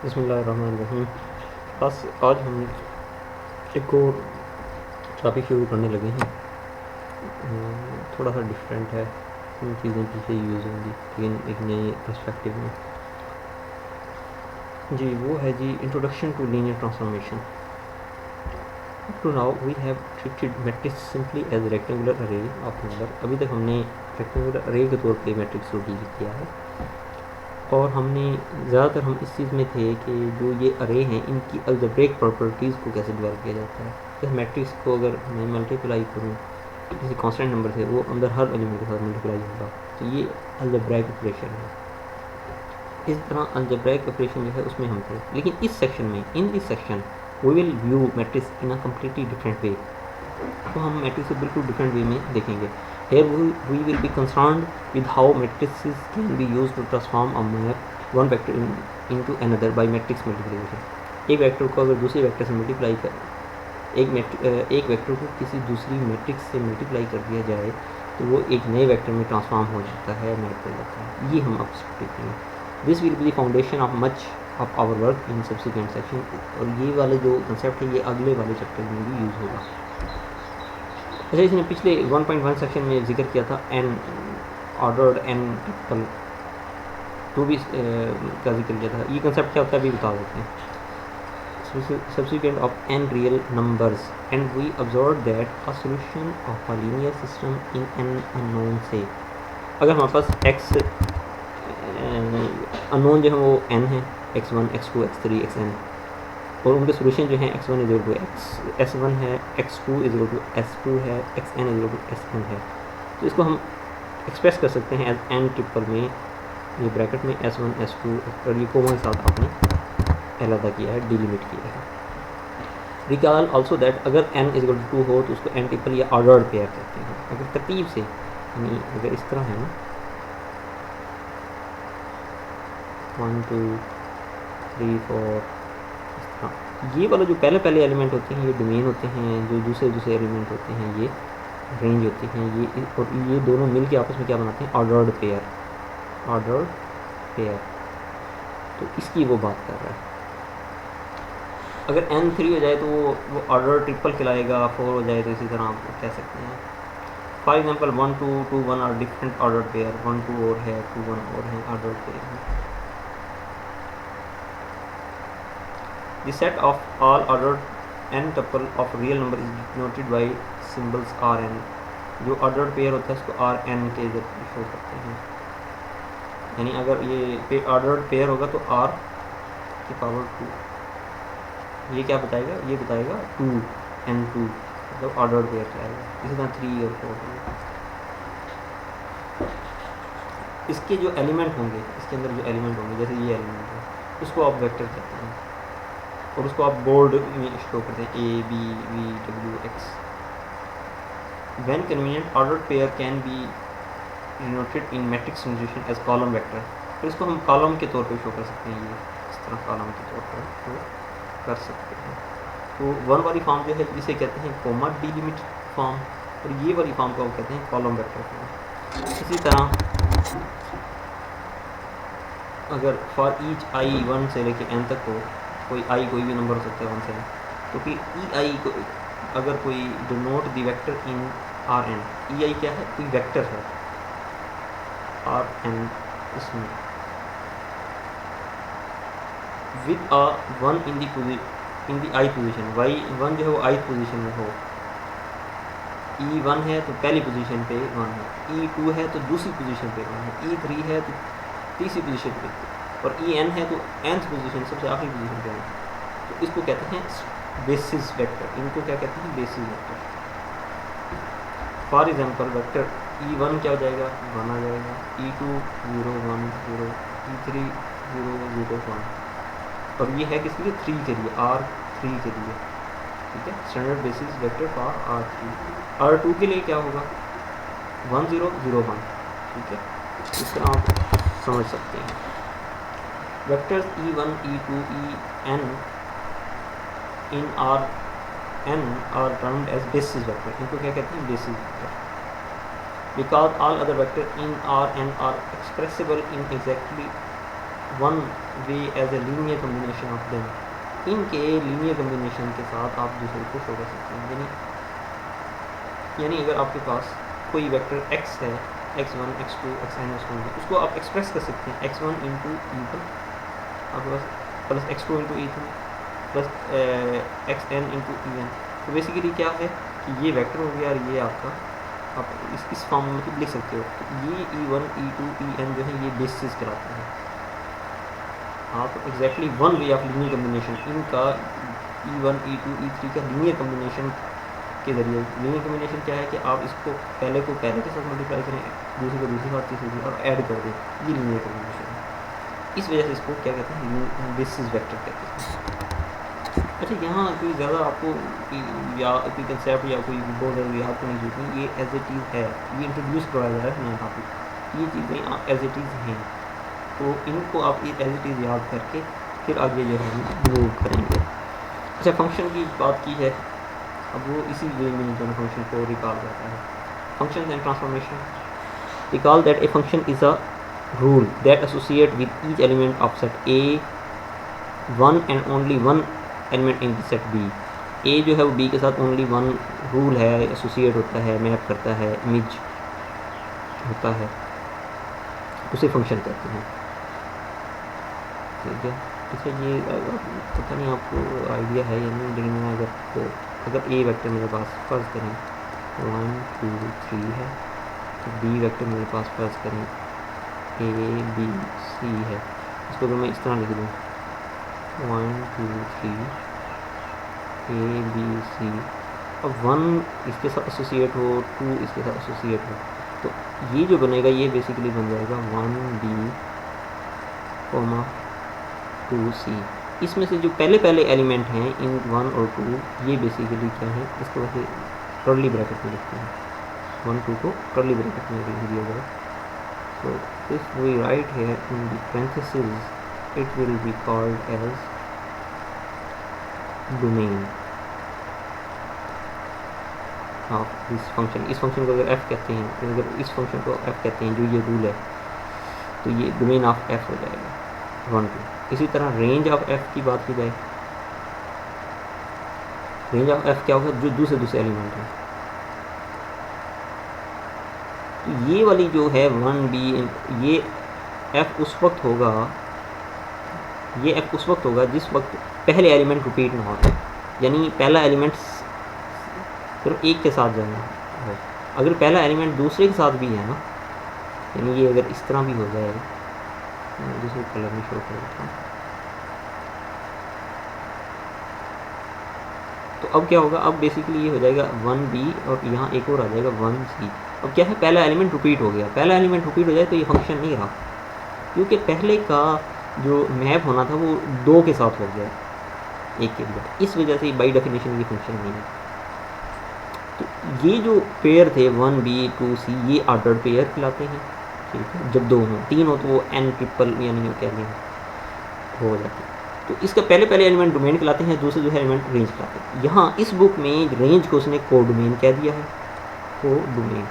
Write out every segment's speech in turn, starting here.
बिस्मिल्लाहिर्रहमानिर्रहीम। बस आज हम एक और टॉपिक शुरू करने लगे हैं। थोड़ा सा डिफरेंट है, इन चीज़ें पीछे यूज़ होंगी लेकिन एक नए पर्सपेक्टिव में। जी वो है जी introduction to linear transformation. To now we have treated matrix simply as rectangular array of number. अभी तक हमने रेक्टेंगुलर अरे के तौर पे मैट्रिक्स को डील किया है और हमने ज़्यादातर हम इस चीज़ में थे कि जो ये अरे हैं इनकी अलजेब्रिक प्रॉपर्टीज़ को कैसे डेवलप किया जाता है। इस मैट्रिक्स को अगर मैं मल्टीप्लाई करूँ किसी कांस्टेंट नंबर से, वो अंदर हर एलिमेंट के साथ मल्टीप्लाई होगा, तो ये अलजेब्रिक ऑपरेशन है। इस तरह अलजेब्रिक ऑपरेशन जो है उसमें हम थे, लेकिन इस सेक्शन में, in this section we will view matrix in a completely different way. तो हम मैट्रिक्स को बिल्कुल डिफरेंट वे में देखेंगे। Here we will be concerned with how matrices can be used to transform a map one vector into another by matrix multiplication। एक vector को अगर दूसरे वेक्टर से मल्टीप्लाई कर एक वेक्टर को किसी दूसरी मैट्रिक्स से मल्टीप्लाई कर दिया जाए तो वो एक नए वेक्टर में ट्रांसफॉर्म हो जाता है, मैप हो जाता है। ये हम अब देखेंगे। This will be the foundation of much of our work in subsequent section. और ये वाले जो कंसेप्ट है ये अगले वाले चैप्टर में भी यूज़ होगा। अच्छा, इसने पिछले 1.1 सेक्शन में जिक्र किया था an ordered n triple too भी का जिक्र किया था। ये कंसेप्ट क्या होता है अभी बता देते हैं। Subsequent of n real numbers and we observed that a solution of a linear system in n unknown से, अगर हमारे पास x अननोन जो है वो n है, x1 x2 x3 xn, और उनके सोल्यूशन जो है x1 is equal to s1 है, x2 is equal to s2 है, xn is equal to sn है। तो इसको हम एक्सप्रेस कर सकते हैं एज n ट्रिपल में, ये ब्रैकेट में s1 s2 और ये कोमा के साथ आपने अलग किया है, डिलिमिट किया है। रिकॉल ऑल्सो दैट अगर n इज इक्वल टू 2 हो तो उसको n ट्रिपल या ऑर्डर्ड पेयर कहते हैं। अगर तरतीब से, यानी अगर इस तरह है ना 1 2 3 4, ये वाला जो पहले एलिमेंट होते हैं ये डोमेन होते हैं, जो दूसरे एलिमेंट होते हैं ये रेंज होती हैं। ये और ये दोनों मिलके आपस में क्या बनाते हैं, ऑर्डर्ड पेयर। तो इसकी वो बात कर रहा है। अगर n 3 हो जाए तो वो ऑर्डर ट्रिपल कहलाएगा, 4 हो जाए तो इसी तरह आप कह सकते हैं। For example 1 2 2 1 are different order pair, 1 2 और है, 2 1 और है, ऑर्डर पेयर है। The set of all ordered n tuple of real number is denoted by symbols Rn। जो ordered pair होता है उसको Rn के जरिए शो करते हैं। यानी अगर ये ordered pair होगा तो r की पावर 2, ये क्या बताएगा, ये बताएगा 2 n2, मतलब ऑर्डर्ड पेयर जाएगा। इसी तरह 3 और 4। इसके जो एलिमेंट होंगे, इसके अंदर जो एलिमेंट होंगे, जैसे ये एलिमेंट है, उसको आप वेक्टर कहते हैं और उसको आप बोर्ड में शो करते हैं a b v w x। When convenient ordered pair can be denoted in matrix notation as column vector. तो इसको हम कॉलम के तौर पे शो कर सकते हैं, ये इस तरह कॉलम के तौर पर शो कर सकते हैं। तो वन वाली फॉर्म जो है जिसे कहते हैं कोमा डिलिमिट फॉर्म, और ये वाली फॉर्म को कहते हैं कॉलम वेक्टर फॉर्म। इसी तरह अगर फॉर ईच आई 1 से लेके n तक हो, कोई आई कोई भी नंबर हो सकता है 1 से, तो फिर ई आई को अगर कोई denote the vector in R N, E I क्या है, कोई वेक्टर है आर एन, इसमें with a 1 in the I position, Y 1 जो है वो आई पोजीशन में हो। E1 है तो पहली पोजीशन पे 1 है, E2 है तो दूसरी पोजीशन पे 1 है, E3 है तो तीसरी पोजीशन पे, और En है तो nth पोजीशन, सबसे आखिरी पोजीशन पे 1 है। तो इसको कहते हैं बेसिस वेक्टर। इनको क्या कहते हैं, basis vector. For example vector E1 क्या हो जाएगा, 1 आ जाएगा, E2 0 1 0, E3 0 0 1, और ये है किसके लिए, 3 के लिए, R3 के लिए, ठीक है, standard basis vector for R3। R2 के लिए क्या होगा, 1 0 0 1, ठीक है। इस तरह आप समझ सकते हैं। Vectors E1 E2 En in Rn are termed as basis vector. इनको क्या कहते हैं, basis vector. Because all other vector in Rn are expressible in exactly one way as a linear combination of them, इनके linear combination के साथ आप दूसरे को शो कर सकते हैं। यानी अगर आपके पास कोई वेक्टर x है, x1 x2 xn उसको आप एक्सप्रेस कर सकते हैं x1 इंटू ई1 आपके पास plus x2 into E two plus xn into E one. तो बेसिकली क्या है कि ये वेक्टर हो गया और ये आपका आप इस फॉर्म में मतलब लिख सकते हो। तो ये ई1 ई2 en जो है ये बेसिस कराते हैं। आप exactly one way of linear combination इनका ई1 ई2 ई3 का लीनियर कम्बिनेशन के जरिए। लीनियर कम्बिनेशन क्या है कि आप इसको पहले को पहले के साथ मल्टीप्लाई करें, दूसरे को दूसरी बात तीसरी और ऐड कर दें, ये लीनियर कम्बिनेशन है। इस वजह से इसको क्या कहते हैं, बेसिस वेक्टर कहते हैं। अच्छा, यहाँ कोई ज़्यादा आपको या कोई कंसेप्ट या कोई बहुत ज़्यादा याद तो नहीं जोड़नी, ये एज इट इज़ है, ये इंट्रोड्यूस करवाया जा रहा है नया टॉपिक, ये चीज़ें एज इट इज़ हैं। तो इनको आप एज इट इज़ याद करके फिर आगे जो है मूव करेंगे। अच्छा, फंक्शन की बात की है, अब वो इसी वे में जो फंक्शन को रिकॉल करता है। Function and transformation recall that a function is a rule that associate with each element of set A one and only one element in set B. A जो है वो बी के साथ ओनली वन रूल है, associate होता है, map करता है, इमेज होता है, उसे फंक्शन कहते हैं। ठीक है। अच्छा, ये पता नहीं आपको आइडिया है या नहीं, लेकिन अगर ए वेक्टर मेरे पास फर्ज करें 1 2 3 है, तो बी वेक्टर मेरे पास फर्ज करें ए बी सी है, इसको तो मैं इस तरह लिख दूँ 1 2 3 ए बी सी। अब 1 इसके साथ एसोसिएट हो, 2 इसके साथ एसोसिएट हो, तो ये जो बनेगा ये बेसिकली बन जाएगा 1 बी 2 सी। इसमें से जो पहले पहले एलिमेंट हैं इन 1 और 2, ये बेसिकली क्या है, इसको वैसे कर्ली ब्रैकेट में लिखते हैं, 1 2 को कर्ली ब्रैकेट में लिख दिया जाए। So if we write here in the parenthesis it will be called as domain of this function. इस फंक्शन को अगर f कहते हैं, अगर इस फंक्शन को f कहते हैं जो ये रूल है, तो ये डोमेन ऑफ f हो जाएगा 1 2। इसी तरह रेंज ऑफ f की बात की जाए, रेंज ऑफ f क्या होगा, जो दूसरे एलिमेंट है। तो ये वाली जो है 1b, ये f उस वक्त होगा, ये f उस वक्त होगा जिस वक्त पहले एलिमेंट रिपीट ना होता, यानी पहला एलिमेंट सिर्फ एक के साथ जाना हो। अगर पहला एलिमेंट दूसरे के साथ भी है ना, यानी ये अगर इस तरह भी हो जाए, दूसरे कलर में शो कर देता हूँ, तो अब क्या होगा, अब बेसिकली ये हो जाएगा 1b और यहाँ एक और आ जाएगा 1c। अब क्या है, पहला एलिमेंट रिपीट हो गया, पहला एलिमेंट रिपीट हो जाए तो ये फंक्शन नहीं रहा, क्योंकि पहले का जो मैप होना था वो 2 के साथ हो गया, एक के बजाय, इस वजह से बाई डेफिनेशन ये फंक्शन नहीं है। तो ये जो पेयर थे 1b 2c, ये ऑर्डर्ड पेयर कहलाते हैं। ठीक है, जब 2 हों, 3 हो तो वो n ट्रिपल यानी क्या हो जाती है। तो इसका पहले एलिमेंट डोमेन कहलाते हैं, दूसरे जो है एलिमेंट रेंज कहलाते हैं। यहाँ इस बुक में रेंज को उसने को डोमेन कह दिया है, को डोमेन।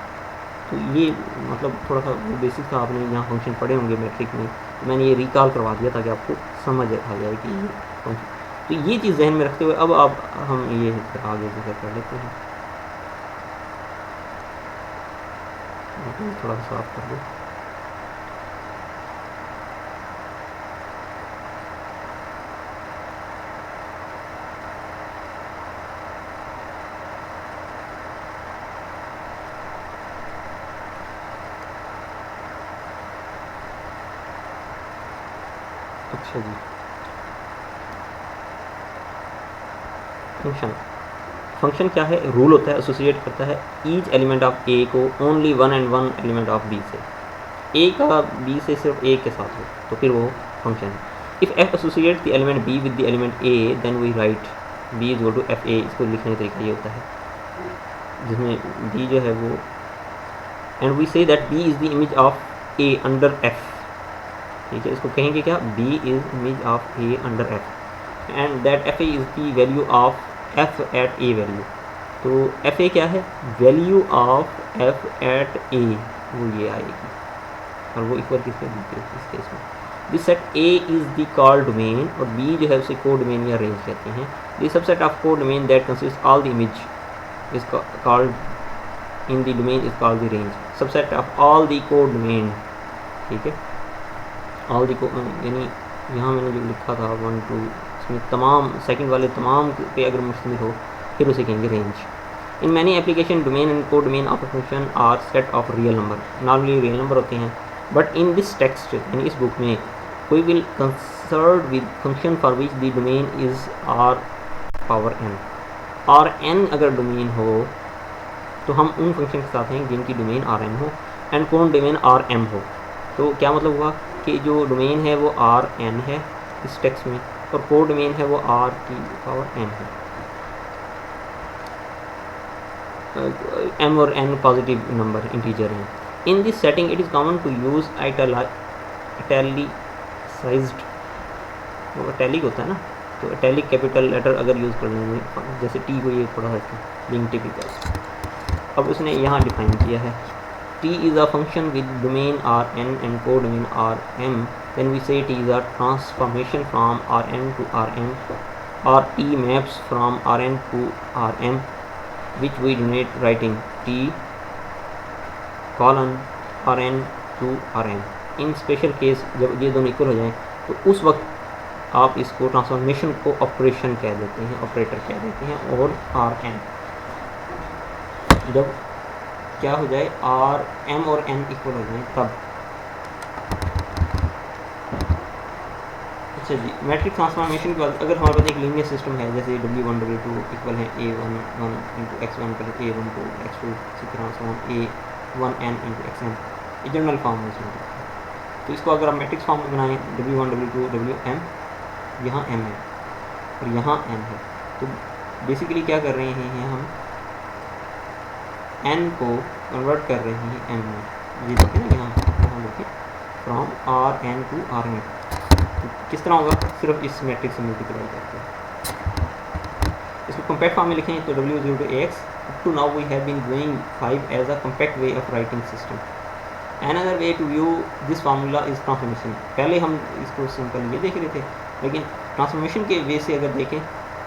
तो ये मतलब थोड़ा सा बेसिक था, आपने यहाँ फंक्शन पढ़े होंगे मैट्रिक में, तो मैंने ये रिकॉल करवा दिया ताकि आपको समझ आ जाए कि ये फंक्शन। तो ये चीज़ जहन में रखते हुए अब आप हम ये आगे जिक्र कर लेते हैं। थोड़ा सा साफ कर दो। अच्छा जी, फंक्शन क्या है, रूल होता है, एसोसिएट करता है ईच एलिमेंट ऑफ ए को only 1 and 1 element of B से, ए का बी से सिर्फ ए के साथ हो तो फिर वो फंक्शन है। If F associate the element B with the element A then we write B is equal to F A. इसको लिखने का तरीका ये होता है जिसमें बी जो है वो, and we say that B is the image of A under F. ठीक है, इसको कहेंगे क्या, B is image of A under F and that F A is the value of F at A value. तो F A क्या है, value of F at A, वो ये आएगी और वो इक्वल किसके, इस केस में। This set A is the call domain और बी जो है उसे को डोमेन या रेंज कहते हैं. दिस सबसेट ऑफ को domain that consist all the image is called in the domain is called the range. Subset of all the को डोमेन, ठीक है, ऑल द को यानी यहाँ मैंने जो लिखा था 1 2 इसमें तमाम सेकंड वाले तमाम पे अगर मुश्तमिल हो फिर उसे कहेंगे range. In many application domain and codomain of a function are set of real number. Normally real number होते हैं, बट इन दिस टेक्स्ट यानी इस बुक में we will concern with function for which the domain is R power N. R N अगर domain हो तो हम उन फंक्शन के साथ हैं जिनकी डोमेन आर एन हो एंड कौन डोमेन आर एम हो. तो क्या मतलब हुआ कि जो डोमेन है वो आर एन है इस टेक्स्ट में और को डोमेन है वो आर की पावर एन है. एम और एन पॉजिटिव नंबर इंटीजर हैं. In this setting it is common to use italicised, वो इटैलिक होता है ना, तो इटैलिक कैपिटल लेटर अगर यूज़ करने में, जैसे टी को ये थोड़ा है बिंग टिपिकल. अब उसने यहाँ डिफाइन किया है T is a function with domain Rn and codomain Rm. Then we say T is a transformation from Rn to Rm, or T maps from Rn to Rm, which we denote writing T colon Rn to Rm. In special case जब ये दोनों equal हो जाएं तो उस वक्त आप इसको ट्रांसफॉर्मेशन को ऑपरेशन कह देते हैं, ऑपरेटर कह देते हैं. और Rn जब क्या हो जाए आर एम और एन इक्वल हो जाए तब. अच्छा जी, मैट्रिक्स ट्रांसफॉर्मेशन के बाद अगर हमारे पास एक लीनियर सिस्टम है जैसे W1 W2 इक्वल है A1 1 into x1 plus A1 to x2, इसी तरह से A1n इंटू xn, ये जनरल फॉर्म है इसमें. तो इसको अगर आप मैट्रिक्स फॉर्म में बनाएं W1 W2 Wm, यहाँ m है और यहाँ n है, तो बेसिकली क्या कर रहे हैं हम n को कन्वर्ट कर रहे हैं m में. ये देखें ना यहाँ देखें from R N to R N. तो किस तरह होगा, सिर्फ इस मैट्रिक्स से मल्टीप्लाई करते हैं. इसको कम्पैक्ट फॉर्म में लिखें तो W0 to AX. Up to now we have been doing 5 as a compact way of writing system. Another way to view this formula is transformation. पहले हम इसको सिंपल ये देख रहे थे, लेकिन ट्रांसफॉर्मेशन के वे से अगर देखें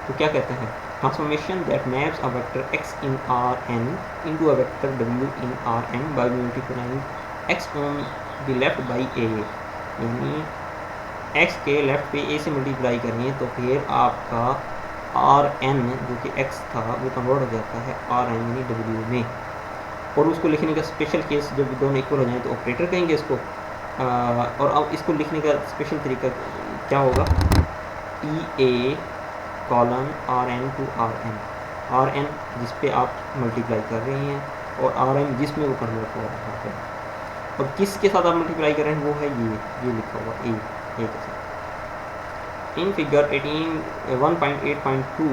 तो क्या कहते हैं, transformation that maps a vector x in Rn into a vector w in Rn by multiplying x on the left by a. यानी x के लेफ्ट पे a से मल्टीप्लाई करनी है तो फिर आपका Rn जो कि x था वो कन्वर्ट हो जाता है Rn यानी w में. और उसको लिखने का स्पेशल केस जब दोनों इक्वल हो जाए तो ऑपरेटर कहेंगे इसको. और अब इसको लिखने का स्पेशल तरीका क्या होगा, T A colon R N to R N. R N जिस पे आप मल्टीप्लाई कर रहे हैं और आर एन जिसमें वो कन्वर्ट हो रहा है. और किसके साथ आप मल्टीप्लाई कर रहे हैं वो है ये लिखा हुआ ए के साथ. इन फिगर 1.8.2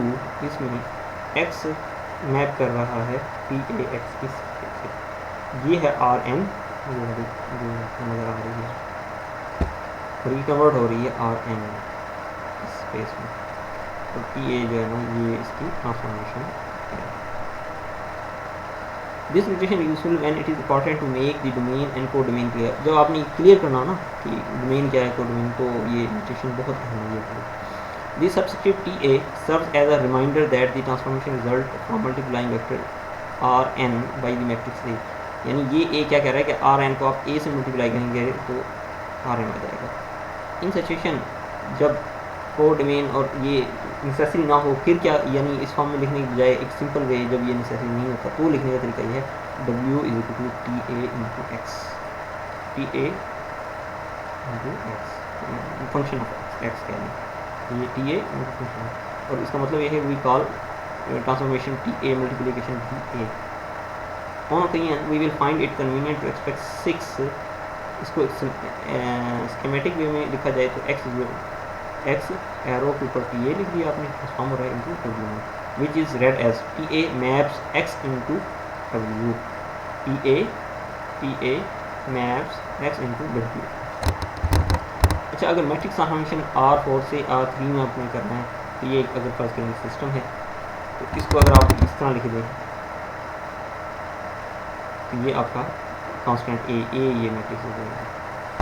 इसमें एक्स मैप कर रहा है पी ए एक्स किस से. ये है आर एन जो नज़र आ रही है और ये कन्वर्ट हो रही है आर एन स्पेस में. तो पी ए जो है ना ये इसकी ट्रांसफॉर्मेशन है. This notation useful when it is important to make the domain and codomain clear. जब आपने क्लियर करना ना कि डोमेन क्या है को डोमेन, तो ये नोटेशन बहुत अहम है. This subscript T A serves as a reminder that the transformation result from multiplying vector R N by the matrix A. यानी ये ए क्या कह रहा है कि आर एन को आप ए से मल्टीप्लाई करेंगे तो आर एन आ जाएगा. इन सिचुएशन जब को डोमेन और ये नेसेसरी ना हो फिर क्या, यानी इस फॉर्म में लिखने की बजाय एक सिंपल वे जब ये नेसेसरी नहीं होता तो लिखने का तरीका ये है W is equal to T A into X. T A into X function of X कह लें, ये टी ए इंटू फंक्शन. और इसका मतलब ये है we call transformation T A multiplication T A. On occasion we will find it convenient to expect 6. इसको schematic वे में लिखा जाए तो एक्स एरो के ऊपर टी ए लिख दिया आपने, ट्रांसफॉर्म हो रहा है into W which is read as T A maps X into W. T A maps X into W. अच्छा, अगर मैट्रिक्स ट्रांसफॉर्मेशन R4 से R3 में आपने करना है तो ये अगर फर्स्ट करेंगे सिस्टम है तो इसको अगर आप इस तरह लिख दें तो ये आपका कांस्टेंट ए ये मैट्रिक्स हो जाएगा.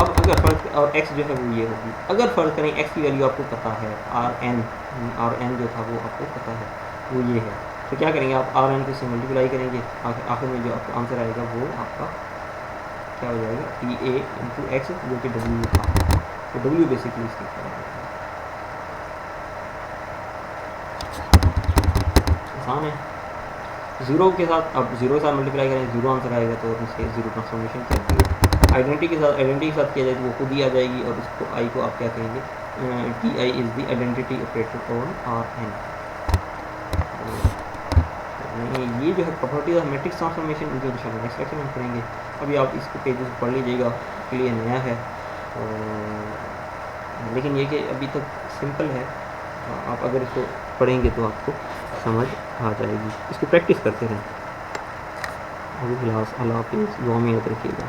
अब अगर फ़र्ज़ और एक्स जो है वो ये होगी। अगर फ़र्ज़ करें एक्स की वैल्यू आपको पता है, आर एन जो था वो आपको पता है, वो ये है, तो क्या करेंगे आप आर एन को इससे मल्टीप्लाई करेंगे, आखिर में जो आपका आंसर आएगा वो आपका क्या हो जाएगा, टी ए इंटू एक्स, जो कि डब्ल्यू था। तो डब्ल्यू बेसिकली इसकी आसान है। ज़ीरो के साथ अब ज़ीरो के साथ मल्टीप्लाई करें, ज़ीरो आंसर आएगा, तो इससे ज़ीरो ट्रांसफॉर्मेशन करती है। आइडेंटिटी के साथ किया जाए तो वो खुद ही आ जाएगी, और उसको आई को आप क्या कहेंगे, T I is the identity operator on R N. ये जो है प्रॉपर्टीज ऑफ मैट्रिक्स ट्रांसफॉर्मेशन, इनको इंशाल्लाह नेक्स्ट लेक्चर में पढ़ेंगे। अभी आप इसको पेजेस पढ़ लीजिएगा, के लिए नया है, लेकिन ये कि अभी तक सिंपल है, आप अगर इसको पढ़ेंगे तो आपको समझ आ जाएगी। इसकी प्रैक्टिस करते रहें। अभी फिलहाल अल्लाह हाफ़िज़, दुआ में याद रखिएगा।